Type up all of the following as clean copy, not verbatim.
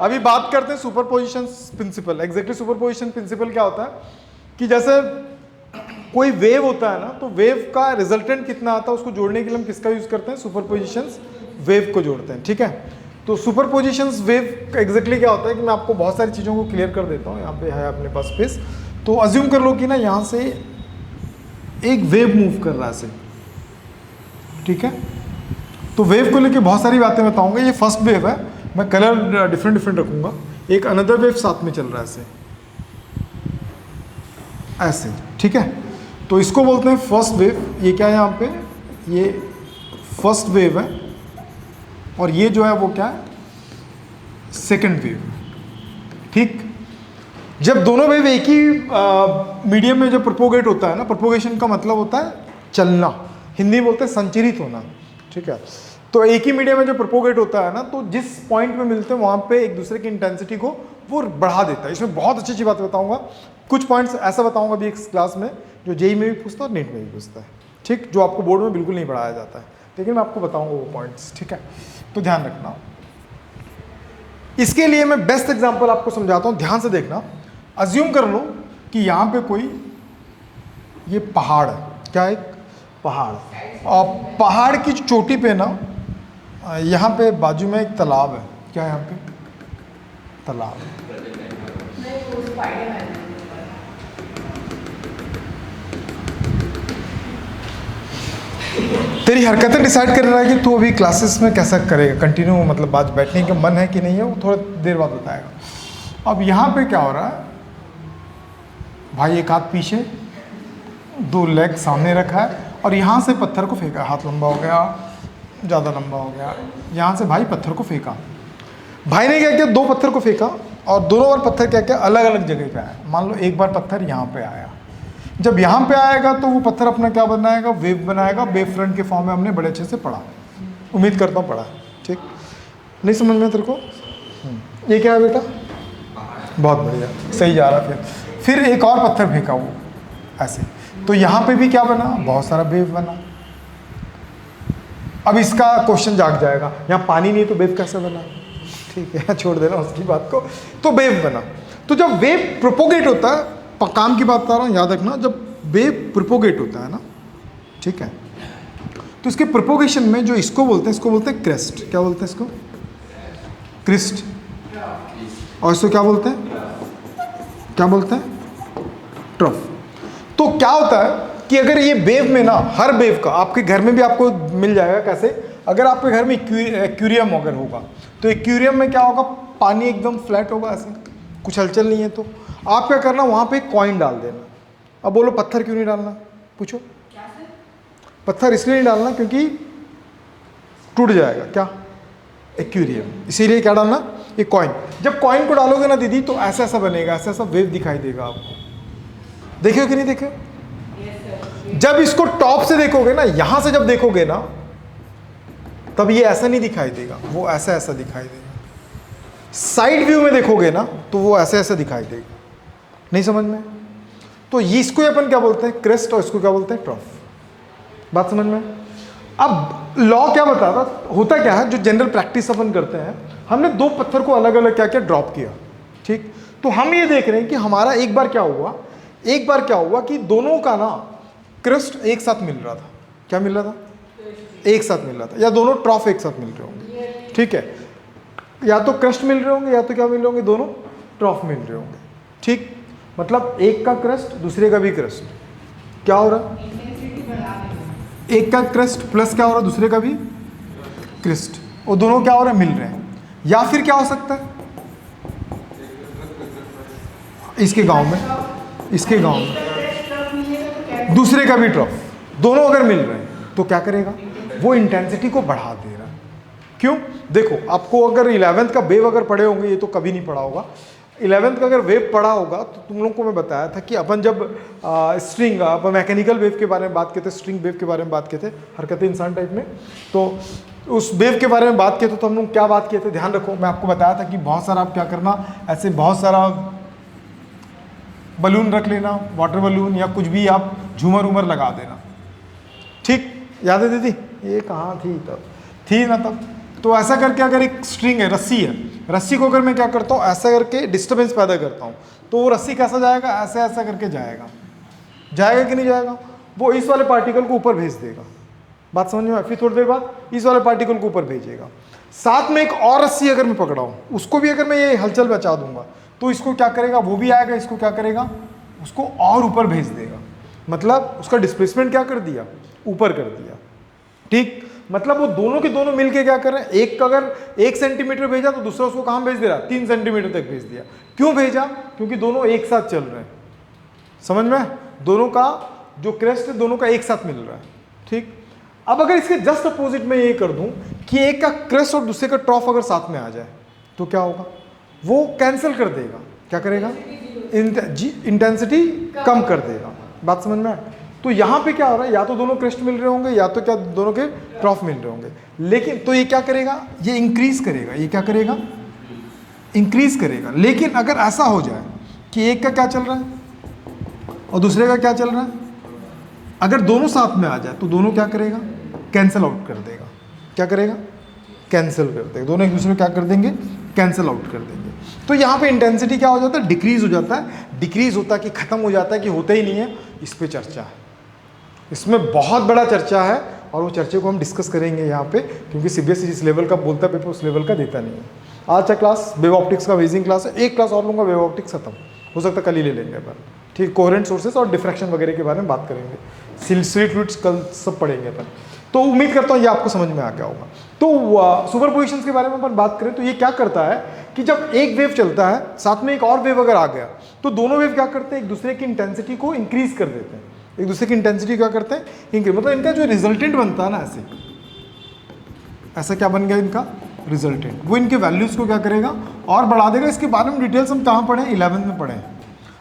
अभी बात करते हैं superposition principle. Exactly superposition principle क्या होता है कि जैसे कोई वेव होता है ना, तो वेव का रिजल्टेंट कितना आता है उसको जोड़ने के लिए हम किसका यूज करते हैं? सुपरपोजिशन वेव को जोड़ते हैं। ठीक है, तो सुपरपोजिशन वेव एग्जैक्टली क्या होता है कि मैं आपको बहुत सारी चीज़ों को क्लियर कर देता हूँ। यहाँ पे है अपने पास स्पेस, तो अज्यूम कर लो कि ना यहाँ से एक वेव मूव कर रहा है ऐसे। ठीक है, तो वेव को लेके बहुत सारी बातें बताऊंगा। ये फर्स्ट वेव है, मैं कलर डिफरेंट डिफरेंट रखूंगा। एक अनदर वेव साथ में चल रहा है ऐसे ऐसे। ठीक है, तो इसको बोलते हैं फर्स्ट वेव। ये क्या है यहाँ पे? ये फर्स्ट वेव है, और ये जो है वो क्या है? Second wave. ठीक, जब दोनों वेव एक ही मीडियम में जब प्रोपोगेट होता है ना, प्रोपोगेशन का मतलब होता है चलना, हिंदी में बोलते हैं संचरित होना। ठीक है, तो एक ही मीडियम में जब प्रोपोगेट होता है ना, तो जिस पॉइंट में मिलते हैं वहां पे एक दूसरे की इंटेंसिटी को वो बढ़ा देता है। इसमें बहुत अच्छी अच्छी बात बताऊंगा, कुछ पॉइंट्स ऐसा बताऊंगा अभी एक क्लास में जो जेई में भी पूछता है और नेट में भी पूछता है। ठीक, जो आपको बोर्ड में बिल्कुल नहीं पढ़ाया जाता है, लेकिन मैं आपको बताऊंगा वो पॉइंट्स। ठीक है, तो ध्यान रखना। इसके लिए मैं बेस्ट एग्जांपल आपको समझाता हूं, ध्यान से देखना। अज्यूम कर लो कि यहाँ पे कोई ये पहाड़ है। क्या है? पहाड़। और पहाड़ की चोटी पे ना यहाँ पे बाजू में एक तालाब है। क्या है यहाँ पे? तालाब। तेरी हरकतें डिसाइड कर रहा है कि तू अभी क्लासेस में कैसा करेगा, कंटिन्यू मतलब आज बैठने का मन है कि नहीं है, वो थोड़ा देर बाद बताएगा। अब यहाँ पे क्या हो रहा है भाई? एक हाथ पीछे, दो लेग सामने रखा है, और यहाँ से पत्थर को फेंका। हाथ लंबा हो गया, ज़्यादा लंबा हो गया। यहाँ से भाई पत्थर को फेंका। भाई ने क्या किया? दो पत्थर को फेंका, और दोनों बार पत्थर क्या किया? अलग अलग जगह पे आया। मान लो एक बार पत्थर यहाँ पे आया, जब यहाँ पे आएगा तो वो पत्थर अपना क्या बनाएगा? वेव बनाएगा। वेव फ्रंट के फॉर्म में हमने बड़े अच्छे से पढ़ा, उम्मीद करता हूँ पढ़ा। ठीक, नहीं समझ में तेरे को? ये क्या है बेटा? बहुत बढ़िया, सही जा रहा। फिर एक और पत्थर फेंका वो ऐसे, तो यहाँ पे भी क्या बना? बहुत सारा वेव बना। अब इसका क्वेश्चन जाग जाएगा, यहाँ पानी नहीं तो वेव कैसे बना? ठीक है, छोड़ देना उसकी बात को। तो वेव बना। तो जब वेव प्रोपोगेट होता है, काम की बात बता रहा हूँ, याद रखना, जब वेव प्रोपोगेट होता है ना, ठीक है, तो इसके प्रोपोगेशन में जो इसको बोलते हैं क्रेस्ट। क्या बोलते हैं इसको? क्रिस्ट। और इसको क्या बोलते हैं? ट्रफ। तो क्या होता है कि अगर ये वेव में ना, हर वेव का आपके घर में भी आपको मिल जाएगा। कैसे? अगर आपके घर में एक्वेरियम अगर होगा, तो एक्वेरियम में क्या होगा? पानी एकदम फ्लैट होगा ऐसे, कुछ हलचल नहीं है। तो आप क्या करना, वहाँ पे कॉइन डाल देना। अब बोलो पत्थर क्यों नहीं डालना? पूछो। पत्थर इसलिए नहीं डालना क्योंकि टूट जाएगा। क्या? एक्वेरियम। इसीलिए क्या डालना? ये कॉइन। जब कॉइन को डालोगे ना दीदी, तो ऐसा ऐसा बनेगा, ऐसा ऐसा वेव दिखाई देगा आपको। देखे हो कि नहीं देखे? जब इसको टॉप से देखोगे ना, यहां से जब देखोगे ना, तब ये ऐसा नहीं दिखाई देगा, वो ऐसा ऐसा दिखाई देगा। साइड व्यू में देखोगे ना, तो वो ऐसे ऐसे दिखाई देगा। नहीं समझ में? तो इसको अपन क्या बोलते हैं? क्रेस्ट। और इसको क्या बोलते हैं? ट्रफ। बात समझ में? अब लॉ क्या बताता, होता क्या है, जो जनरल प्रैक्टिस अपन करते हैं, हमने दो पत्थर को अलग अलग क्या क्या ड्रॉप किया। ठीक, तो हम ये देख रहे हैं कि हमारा एक बार क्या हुआ कि दोनों का ना क्रस्ट एक साथ मिल रहा था। क्या मिल रहा था? एक साथ मिल रहा था, या दोनों ट्रॉफ एक साथ मिल रहे होंगे। ठीक है, या तो क्रस्ट मिल रहे होंगे, या तो क्या मिल रहे होंगे? दोनों ट्रॉफ मिल रहे होंगे। ठीक, मतलब एक का क्रस्ट, दूसरे का भी क्रस्ट। क्या हो रहा है? एक का क्रस्ट प्लस क्या हो रहा है? दूसरे का भी क्रिस्ट। और दोनों क्या हो रहा है? मिल रहे हैं। या फिर क्या हो सकता है? इसके गांव में दूसरे का भी ट्रफ, दोनों अगर मिल रहे हैं तो क्या करेगा? वो इंटेंसिटी को बढ़ा दे रहा है। क्यों? देखो, आपको अगर 11th का वेव अगर पढ़े होंगे, ये तो कभी नहीं पढ़ा होगा, 11th का अगर वेव पढ़ा होगा, तो तुम लोगों को मैं बताया था कि अपन जब स्ट्रिंग, अपन मैकेनिकल वेव के बारे में बात करते, स्ट्रिंग वेव के बारे में बात करते, हरकतें इंसान टाइप में, तो उस वेव के बारे में बात किए तो हम लोग क्या बात किए थे? ध्यान रखो, मैं आपको बताया था कि बहुत सारा आप क्या करना, ऐसे बहुत सारा बलून रख लेना, वाटर बलून या कुछ भी, आप झूमर उमर लगा देना। ठीक, याद है दीदी? ये कहाँ थी तब? थी ना तब? तो ऐसा करके अगर एक स्ट्रिंग है, रस्सी है, रस्सी को अगर मैं क्या करता हूँ ऐसा करके डिस्टर्बेंस पैदा करता हूँ, तो वो रस्सी कैसा जाएगा, ऐसे ऐसा करके जाएगा, जाएगा कि नहीं जाएगा, वो इस वाले पार्टिकल को ऊपर भेज देगा। बात समझ में? फिर थोड़ी देर बाद इस वाले पार्टिकल को ऊपर भेजेगा। साथ में एक और रस्सी अगर मैं पकड़ाऊँ, उसको भी अगर मैं ये हलचल बचा दूंगा, तो इसको क्या करेगा, वो भी आएगा, इसको क्या करेगा, उसको और ऊपर भेज देगा। मतलब उसका डिस्प्लेसमेंट क्या कर दिया, ऊपर कर दिया। ठीक, मतलब वो दोनों के दोनों मिलके क्या कर रहे हैं, एक अगर 1 सेंटीमीटर भेजा तो दूसरा उसको कहाँ भेज दे रहा, 3 सेंटीमीटर तक भेज दिया। क्यों भेजा, क्योंकि दोनों एक साथ चल रहे हैं। समझ में? दोनों का जो क्रेस्ट है दोनों का एक साथ मिल रहा है। ठीक, अब अगर इसके जस्ट अपोजिट में ये कर दूं कि एक का क्रेस्ट और दूसरे का ट्रॉफ अगर साथ में आ जाए तो क्या होगा, वो कैंसिल कर देगा। क्या करेगा, इंटेंसिटी कम कर देगा। बात समझ में? तो यहाँ पे क्या हो रहा है, या तो दोनों क्रेस्ट मिल रहे होंगे या तो क्या दोनों के ट्रॉफ मिल रहे होंगे, लेकिन तो ये क्या करेगा, ये इंक्रीज करेगा। ये क्या करेगा, इंक्रीज करेगा। लेकिन अगर ऐसा हो जाए कि एक का क्या चल रहा है और दूसरे का क्या चल रहा है, अगर दोनों साथ में आ जाए तो दोनों क्या करेगा, कैंसिल आउट कर देगा। क्या करेगा, कैंसिल कर देगा। दोनों एक दूसरे को क्या कर देंगे, कैंसिल आउट कर देंगे। तो यहाँ पे इंटेंसिटी क्या हो जाता है, डिक्रीज हो जाता है। डिक्रीज होता है कि खत्म हो जाता है कि होता ही नहीं है, इस पे चर्चा है। इसमें बहुत बड़ा चर्चा है और वो चर्चे को हम डिस्कस करेंगे यहाँ पे, क्योंकि सीबीएसई जिस लेवल का बोलता है पेपर उस लेवल का देता नहीं है। आज का क्लास वेव ऑप्टिक्स का बेसिक क्लास है, एक क्लास और लूँगा, वेव ऑप्टिक्स खत्म हो सकता है कल ही ले लेंगे अपन। ठीक, कोहेरेंट सोर्सेस और डिफ्रैक्शन वगैरह के बारे में बात करेंगे। स्लिट फ्लूइड्स कल सब पढ़ेंगे अपन। तो उम्मीद करता हूँ ये आपको समझ में आ गया होगा। तो सुपरपोजिशन के बारे में अपन बात करें तो ये क्या करता है कि जब एक वेव चलता है साथ में एक और वेव अगर आ गया तो दोनों वेव क्या करते हैं, एक दूसरे की इंटेंसिटी को इंक्रीज कर देते हैं। एक दूसरे की इंटेंसिटी क्या करते हैं, इंक्रीज। मतलब इनका जो रिजल्टेंट बनता है ना, ऐसा क्या बन गया इनका रिजल्टेंट, वो इनके वैल्यूज को क्या करेगा और बढ़ा देगा। इसके बारे में डिटेल्स हम कहाँ पढ़े, 11th में पढ़े।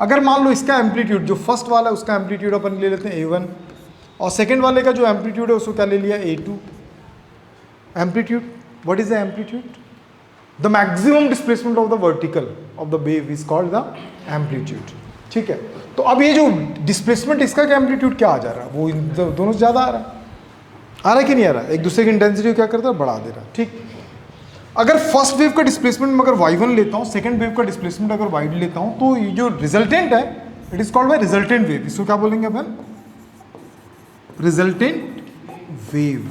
अगर मान लो इसका एम्पलीट्यूड, जो फर्स्ट वाला है उसका एम्पलीट्यूड अपन ले लेते हैं A1, और सेकेंड वाले का जो एम्पलीट्यूड है उसको क्या ले लिया, A2। Amplitude, what is the amplitude, the maximum displacement of the vertical of the wave is called the amplitude. ठीक है, तो अब ये जो डिस्प्लेसमेंट इसका क्या एम्पलीट्यूड क्या आ जा रहा है, वो इन दोनों से ज़्यादा आ रहा है कि नहीं आ रहा है, एक दूसरे की इंटेंसिटी क्या करता है, बढ़ा दे रहा है। ठीक, अगर फर्स्ट वेव का डिस्प्लेसमेंट में अगर y1 लेता हूँ, सेकंड वेव का डिस्प्लेसमेंट अगर y लेता हूँ, तो ये जो रिजल्टेंट है it is called by resultant wave. इसको क्या बोलेंगे अपन, रिजल्टेंट वेव।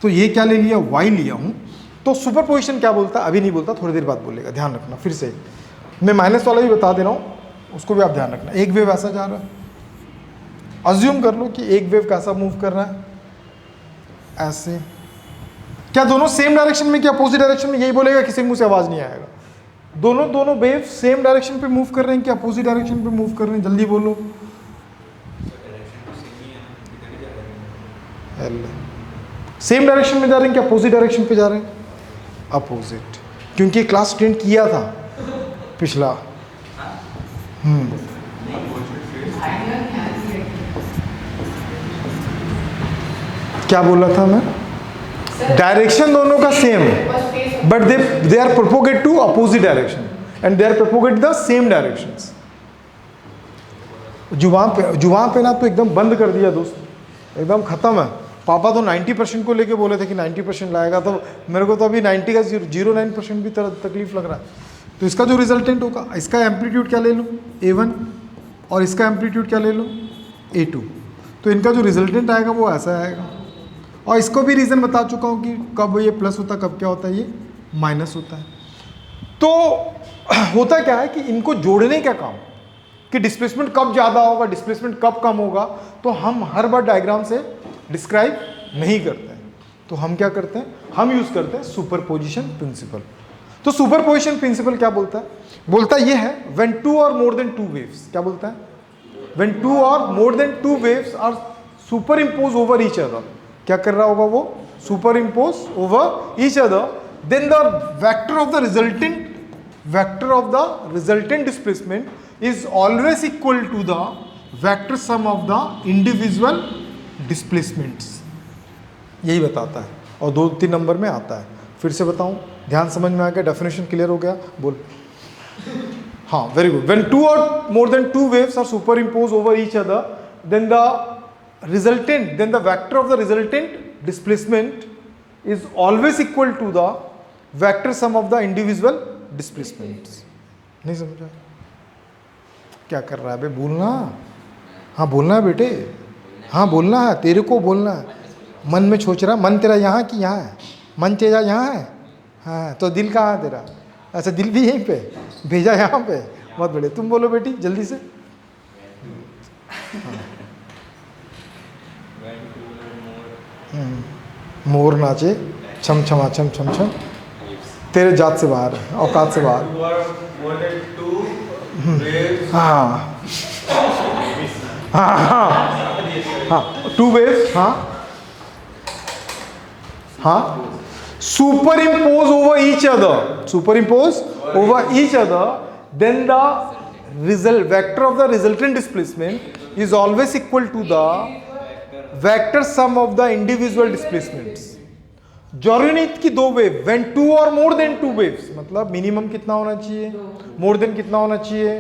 तो ये क्या ले लिया, y लिया हूँ। तो सुपरपोजिशन क्या बोलता है, अभी नहीं बोलता, थोड़ी देर बाद बोलेगा, ध्यान रखना। फिर से मैं माइनस वाला भी बता दे रहा हूँ, उसको भी आप ध्यान रखना। एक वेव ऐसा जा रहा है, अज्यूम कर लो कि एक वेव कैसा मूव कर रहा है, ऐसे। क्या दोनों सेम डायरेक्शन में, क्या अपोजिट डायरेक्शन में, यही बोलेगा, किसी मुंह से आवाज नहीं आएगा। दोनों वेव सेम डायरेक्शन पे मूव कर रहे हैं कि अपोजिट डायरेक्शन पे मूव कर रहे हैं, जल्दी बोलो। सेम डायरेक्शन में जा रहे हैं कि अपोजिट डायरेक्शन पे जा रहे हैं, अपोजिट, क्योंकि क्लास अटेंड किया था पिछला। क्या बोला था मैं, डायरेक्शन दोनों का सेम है, but they are propagate to opposite direction and they are propagate the same directions. जुबान पे ना तो एकदम बंद कर दिया दोस्त, एकदम खत्म है। पापा तो 90% को लेके बोले थे कि 90% लाएगा, तो मेरे को तो अभी 90 का 0.9% भी तकलीफ लग रहा है। तो इसका जो रिजल्टेंट होगा, इसका एम्पलीट्यूड क्या ले लो, A1, और इसका एम्पलीट्यूड क्या ले लो, A2। तो इनका जो रिजल्टेंट आएगा वो ऐसा आएगा। और इसको भी रीज़न बता चुका हूँ कि कब ये प्लस होता है, कब क्या होता है, ये माइनस होता है। तो होता क्या है कि इनको जोड़ने का काम, कि डिस्प्लेसमेंट कब ज़्यादा होगा, डिस्प्लेसमेंट कब कम होगा, तो हम हर बार डायग्राम से डिस्क्राइब नहीं करते हैं। तो हम क्या करते हैं, हम यूज़ करते हैं सुपरपोजिशन प्रिंसिपल। तो सुपरपोजिशन प्रिंसिपल क्या बोलता है, बोलता ये है व्हेन 2 और मोर देन 2 वेव्स, क्या बोलता है, व्हेन 2 और more than 2 waves are superimpose over each other, क्या कर रहा होगा वो, superimpose over each other, then the vector of the resultant displacement is always equal to the vector sum of the individual displacements. यही बताता है और 2-3 number में आता है। फिर से बताऊं, ध्यान समझ में आ गया, डेफिनेशन क्लियर हो गया, बोल। हाँ, वेरी गुड। व्हेन 2 और more than 2 waves are superimpose over each other, then the resultant, then the vector of the resultant displacement is always equal to the vector sum of the individual displacements. नहीं समझा? क्या कर रहा है बे? बोलना। हाँ बोलना है बेटे, हाँ बोलना है, तेरे को बोलना है। मन में सोच रहा, मन तेरा यहाँ कि यहाँ है? मन तेरा यहाँ है? हाँ, तो दिल कहाँ है तेरा? अच्छा, दिल भी यहीं पे, भेजा यहाँ पे। बहुत बढ़िया, तुम बोलो बेटी जल्दी से। मोर नाचे छम छमा छम छम छम, तेरे जात से बाहर है, औकात से बाहर। हाँ हाँ हाँ हाँ, टू वेव्स, हाँ हाँ, super impose over each other, super impose over each other, then the result vector of the resultant displacement is always equal to the vector sum of the individual displacements। जरूरी नहीं कि दो wave, when two or more than two waves, मतलब minimum कितना होना चाहिए, more than कितना होना चाहिए,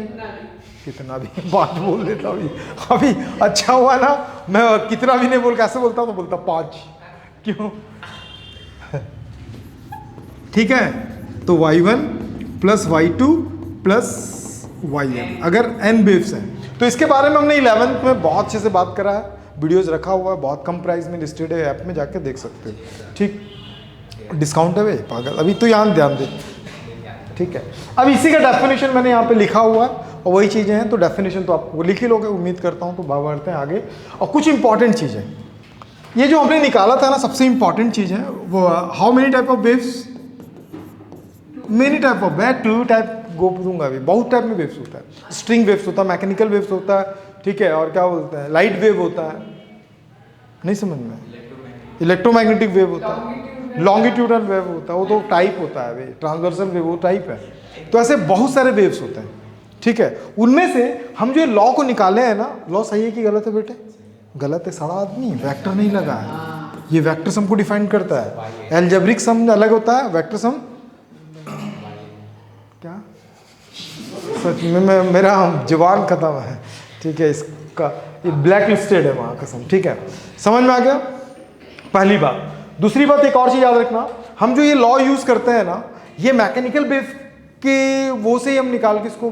कितना भी, 5 बोल देता अभी। अभी अच्छा हुआ ना, मैं कितना भी नहीं बोल, कैसे बोलता हूँ तो बोलता 5, क्यों? ठीक है, तो y1 plus y2 plus yn, अगर n वेव्स हैं। तो इसके बारे में हमने 11th में बहुत अच्छे से बात करा है, वीडियोस रखा हुआ है, बहुत कम प्राइस में लिस्टेड है, ऐप में जाके देख सकते हो। ठीक, डिस्काउंट है भाई पागल, अभी तो यहाँ ध्यान दे। ठीक है, अब इसी का डेफिनेशन मैंने यहाँ पे लिखा हुआ है और वही चीज़ें हैं, तो डेफिनेशन तो आप वो लिख ही लोगे उम्मीद करता हूँ। तो बढ़ते हैं आगे, और कुछ इंपॉर्टेंट चीज़ें, ये जो हमने निकाला था ना, सबसे इंपॉर्टेंट चीज़ है वो, how many type of waves, many type of, मैं 2 टाइप गो दूंगा अभी। बहुत टाइप में वेव्स होता है, स्ट्रिंग वेव्स होता है, मैकेनिकल वेव्स होता है, ठीक है, और क्या बोलते हैं, लाइट वेव होता है, नहीं समझ में, इलेक्ट्रोमैग्नेटिक वेव होता है, लॉन्गिट्यूडनल वेव होता है, वो तो टाइप होता है, ट्रांसवर्सल वेव वो टाइप है। तो ऐसे बहुत सारे वेव्स होते हैं, ठीक है। उनमें से हम जो लॉ को निकाले हैं ना, लॉ सही है कि गलत है बेटे? गलत है, सारा आदमी, वेक्टर नहीं लगा है, ये वेक्टर सम को डिफाइन करता है। एल्जेब्रिक सम अलग होता है, वेक्टर सम क्या, सच में मेरा जुबान खत्म है, ठीक है, इसका ये ब्लैक लिस्टेड है वहाँ कसम। ठीक है, समझ में आ गया पहली बात। दूसरी बात, एक और चीज़ याद रखना, हम जो ये लॉ यूज़ करते हैं ना, ये मैकेनिकल वेव के वो से ही हम निकाल के इसको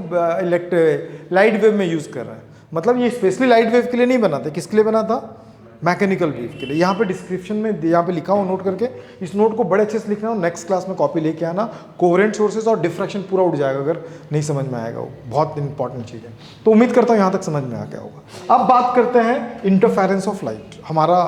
लाइट वेव में यूज़ कर रहे हैं। मतलब ये स्पेशली लाइट वेव के लिए नहीं बना था, किसके लिए बना था? मैकेनिकल वेव के लिए। यहाँ पे डिस्क्रिप्शन में यहाँ पे लिखा हो, नोट करके, इस नोट को बड़े अच्छे से लिखना हो, नेक्स्ट क्लास में कॉपी लेके आना। कोवेरेंट सोर्सेज और डिफ्रैक्शन पूरा उड़ जाएगा अगर नहीं समझ में आएगा, वो बहुत इंपॉर्टेंट चीज़ है। तो उम्मीद करता हूँ यहाँ तक समझ में आ गया होगा। अब बात करते हैं इंटरफेरेंस ऑफ लाइट। हमारा